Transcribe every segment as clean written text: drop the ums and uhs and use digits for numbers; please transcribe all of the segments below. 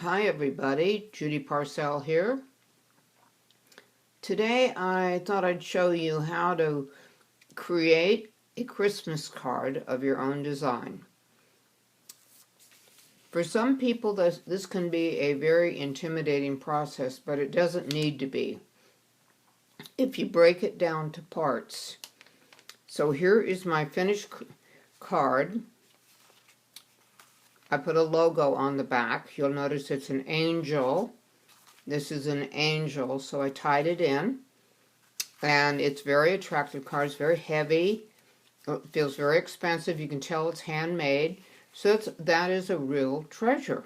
Hi everybody, Judy Parcell here. Today I thought I'd show you how to create a Christmas card of your own design. For some people this can be a very intimidating process, but it doesn't need to be if you break it down to parts. So here is my finished card. I put a logo on the back. You'll notice it's an angel. This is an angel, so I tied it in. And it's very attractive card. It's very heavy. It feels very expensive. You can tell it's handmade. So that is a real treasure.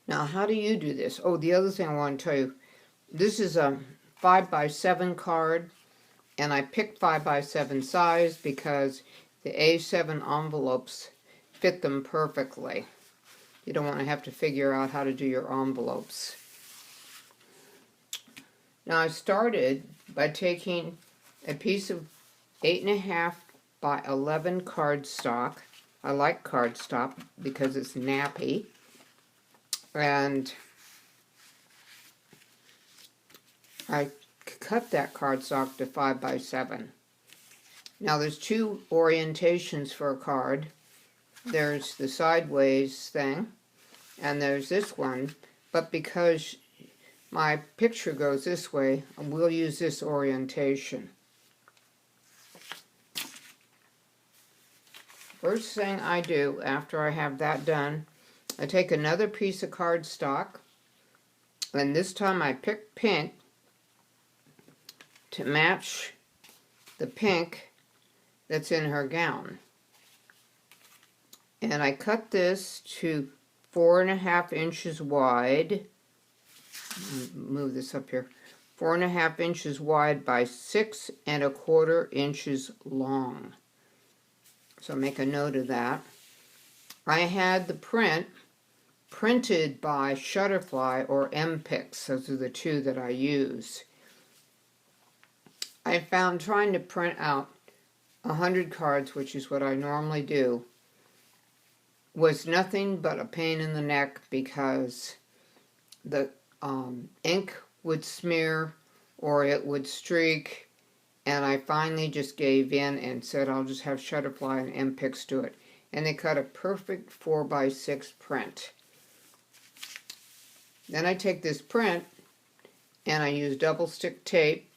Now, how do you do this? Oh, the other thing I want to tell you, this is a 5x7 card, and I picked 5x7 size because the A7 envelopes fit them perfectly. You don't want to have to figure out how to do your envelopes. Now I started by taking a piece of 8.5 by 11 cardstock. I like cardstock because it's nappy. And I cut that cardstock to 5x7. Now there's two orientations for a card. There's the sideways thing, and there's this one, but because my picture goes this way, we'll use this orientation. First thing I do after I have that done, I take another piece of cardstock, and this time I pick pink to match the pink that's in her gown. And I cut this to 4.5 inches wide. Move this up here. 4.5 inches wide by 6.25 inches long. So make a note of that. I had the print printed by Shutterfly or MPix. Those are the two that I use. I found trying to print out 100 cards, which is what I normally do, was nothing but a pain in the neck because the ink would smear or it would streak, and I finally just gave in and said I'll just have Shutterfly and MPix do it. And they cut a perfect 4x6 print. Then I take this print and I use double stick tape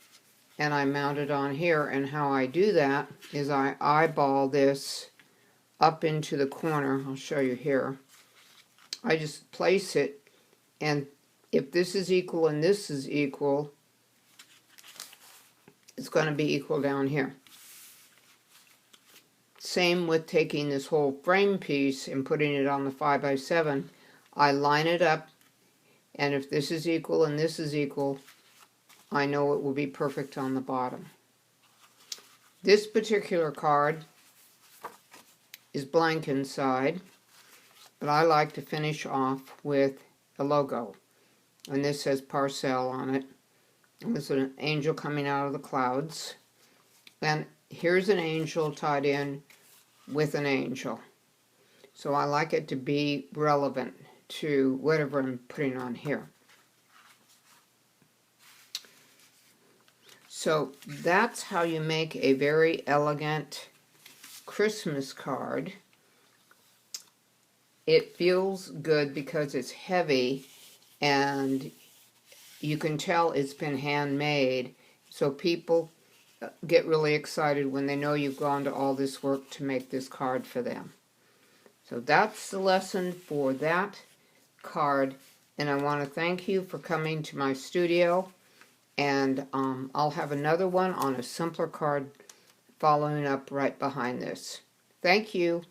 and I mount it on here, and how I do that is I eyeball this up into the corner. I'll show you here. I just place it, and if this is equal and this is equal, it's going to be equal down here. Same with taking this whole frame piece and putting it on the 5x7. I line it up, and if this is equal and this is equal, I know it will be perfect on the bottom. This particular card is blank inside, but I like to finish off with a logo. And this says Parcell on it. And this is an angel coming out of the clouds. And here's an angel tied in with an angel. So I like it to be relevant to whatever I'm putting on here. So that's how you make a very elegant Christmas card. It feels good because it's heavy and you can tell it's been handmade, so people get really excited when they know you've gone to all this work to make this card for them. So that's the lesson for that card, and I want to thank you for coming to my studio, and I'll have another one on a simpler card following up right behind this. Thank you.